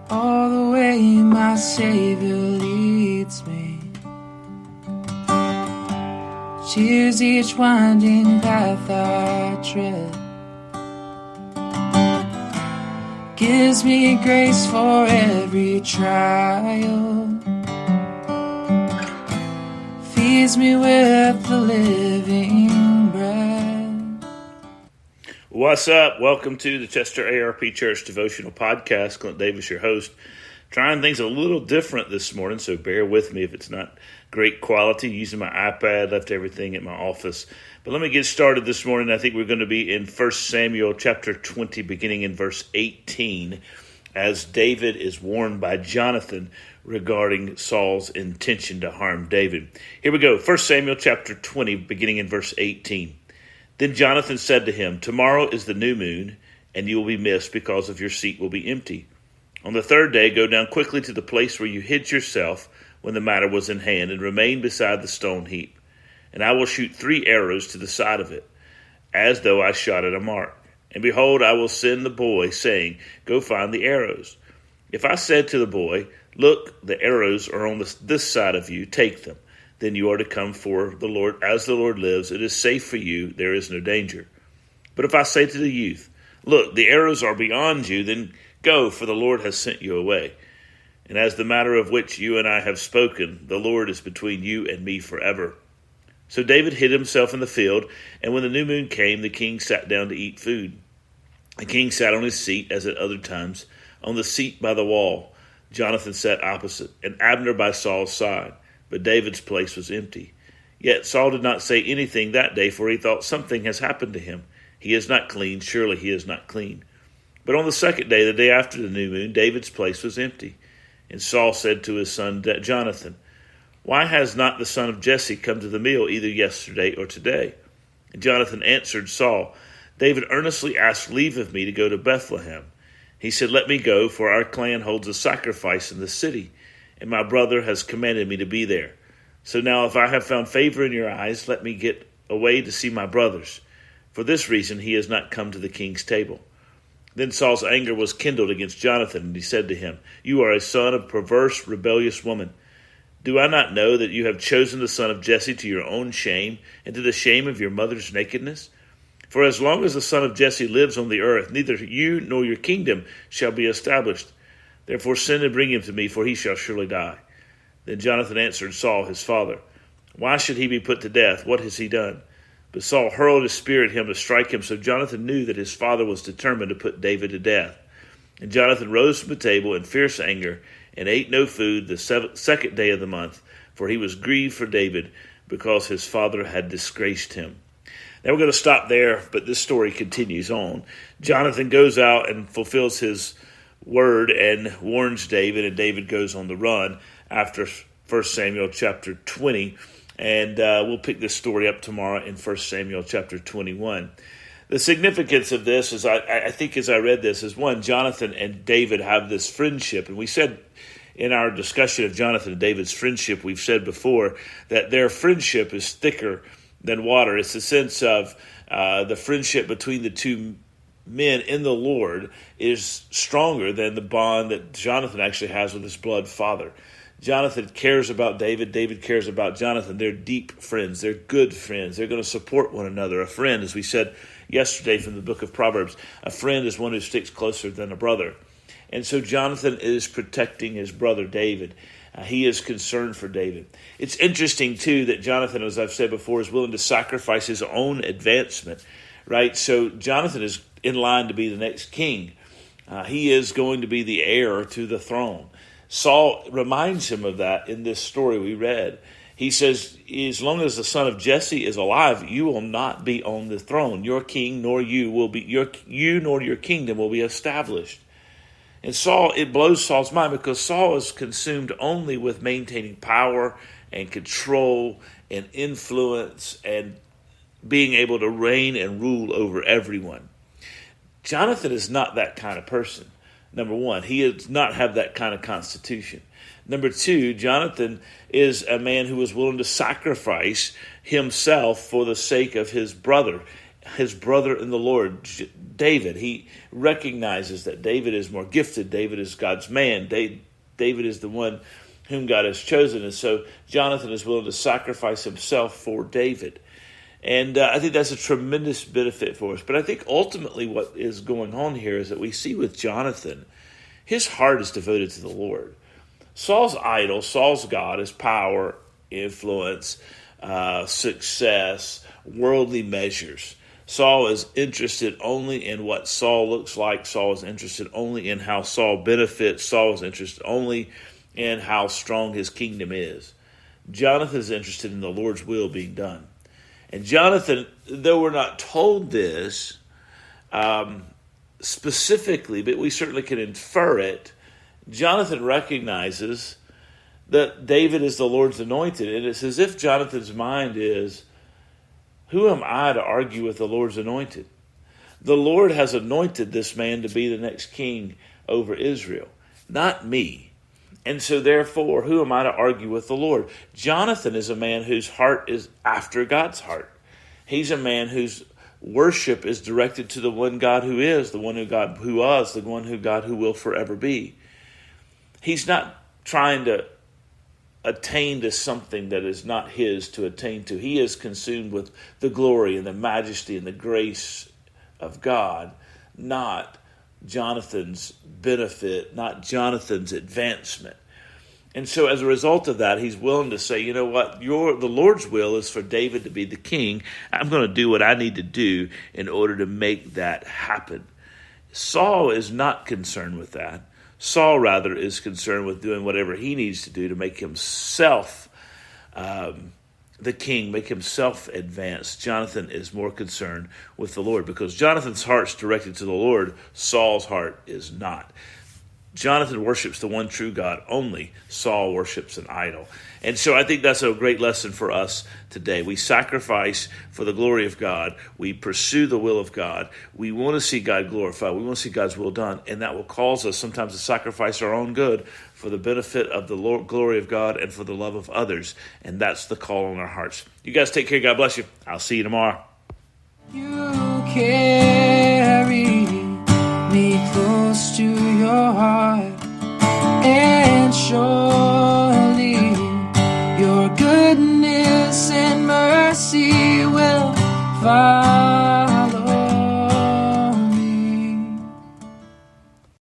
all the way my Savior leads me. Cheers each winding path I tread, gives me grace for every trial, feeds me with the living bread. What's up? Welcome to the Chester ARP Church Devotional Podcast. Clint Davis, your host. Trying things a little different this morning, so bear with me if it's not great quality. Using my iPad, left everything at my office. But let me get started this morning. I think we're going to be in 1 Samuel chapter 20, beginning in verse 18, as David is warned by Jonathan regarding Saul's intention to harm David. Here we go. 1 Samuel chapter 20, beginning in verse 18. Then Jonathan said to him, "Tomorrow is the new moon, and you will be missed because of your seat will be empty. On the third day, go down quickly to the place where you hid yourself when the matter was in hand, and remain beside the stone heap. And I will shoot 3 arrows to the side of it, as though I shot at a mark. And behold, I will send the boy, saying, Go find the arrows. If I said to the boy, Look, the arrows are on this side of you, take them. Then you are to come for the Lord. As the Lord lives, it is safe for you, there is no danger. But if I say to the youth, Look, the arrows are beyond you, then go, for the Lord has sent you away. And as the matter of which you and I have spoken, the Lord is between you and me forever." So David hid himself in the field, and when the new moon came, the king sat down to eat food. The king sat on his seat, as at other times, on the seat by the wall. Jonathan sat opposite, and Abner by Saul's side, but David's place was empty. Yet Saul did not say anything that day, for he thought, Something has happened to him. He is not clean, surely he is not clean. But on the second day, the day after the new moon, David's place was empty. And Saul said to his son Jonathan, "Why has not the son of Jesse come to the meal either yesterday or today?" And Jonathan answered Saul, "David earnestly asked leave of me to go to Bethlehem. He said, 'Let me go, for our clan holds a sacrifice in the city, and my brother has commanded me to be there. So now if I have found favor in your eyes, let me get away to see my brothers. For this reason he has not come to the king's table.' Then Saul's anger was kindled against Jonathan, and he said to him, 'You are a son of a perverse, rebellious woman. Do I not know that you have chosen the son of Jesse to your own shame, and to the shame of your mother's nakedness? For as long as the son of Jesse lives on the earth, neither you nor your kingdom shall be established. Therefore send and bring him to me, for he shall surely die.' Then Jonathan answered Saul his father, 'Why should he be put to death? What has he done?' But Saul hurled his spear at him to strike him, so Jonathan knew that his father was determined to put David to death. And Jonathan rose from the table in fierce anger, and ate no food the second day of the month, for he was grieved for David, because his father had disgraced him." Now we're going to stop there, but this story continues on. Jonathan goes out and fulfills his word and warns David, and David goes on the run after 1 Samuel chapter 20. And we'll pick this story up tomorrow in 1 Samuel chapter 21. The significance of this is, I think as I read this, is one, Jonathan and David have this friendship. And we said in our discussion of Jonathan and David's friendship, we've said before that their friendship is thicker than water. It's the sense of the friendship between the two men in the Lord is stronger than the bond that Jonathan actually has with his blood father. Jonathan cares about David. David cares about Jonathan. They're deep friends. They're good friends. They're going to support one another. A friend, as we said yesterday from the book of Proverbs, a friend is one who sticks closer than a brother. And so Jonathan is protecting his brother David. He is concerned for David. It's interesting, too, that Jonathan, as I've said before, is willing to sacrifice his own advancement, right? So Jonathan is in line to be the next king. He is going to be the heir to the throne. Saul reminds him of that in this story we read. He says, as long as the son of Jesse is alive, you will not be on the throne. Your king nor you will be, you nor your kingdom will be established. And it blows Saul's mind, because Saul is consumed only with maintaining power and control and influence and being able to reign and rule over everyone. Jonathan is not that kind of person. Number one, he does not have that kind of constitution. Number two, Jonathan is a man who was willing to sacrifice himself for the sake of his brother. his brother in the Lord, David. He recognizes that David is more gifted. David is God's man. David is the one whom God has chosen. And so Jonathan is willing to sacrifice himself for David. And I think that's a tremendous benefit for us. But I think ultimately what is going on here is that we see with Jonathan, his heart is devoted to the Lord. Saul's idol, Saul's God, is power, influence, success, worldly measures. Saul is interested only in what Saul looks like. Saul is interested only in how Saul benefits. Saul is interested only in how strong his kingdom is. Jonathan is interested in the Lord's will being done. And Jonathan, though we're not told this specifically, but we certainly can infer it, Jonathan recognizes that David is the Lord's anointed. And it's as if Jonathan's mind is, who am I to argue with the Lord's anointed? The Lord has anointed this man to be the next king over Israel, not me. And so therefore, who am I to argue with the Lord? Jonathan is a man whose heart is after God's heart. He's a man whose worship is directed to the one God who is, the one who God who was, the one who God who will forever be. He's not trying to attain to something that is not his to attain to. He is consumed with the glory and the majesty and the grace of God, not Jonathan's benefit, not Jonathan's advancement. And so as a result of that, he's willing to say, you know what, the Lord's will is for David to be the king. I'm going to do what I need to do in order to make that happen. Saul is not concerned with that. Saul, rather, is concerned with doing whatever he needs to do to make himself the king, make himself advance. Jonathan is more concerned with the Lord because Jonathan's heart's directed to the Lord. Saul's heart is not. Jonathan worships the one true God only. Saul worships an idol. And so I think that's a great lesson for us today. We sacrifice for the glory of God. We pursue the will of God. We want to see God glorified. We want to see God's will done. And that will cause us sometimes to sacrifice our own good for the benefit of the glory of God and for the love of others. And that's the call on our hearts. You guys take care. God bless you. I'll see you tomorrow. You carry me close to your heart.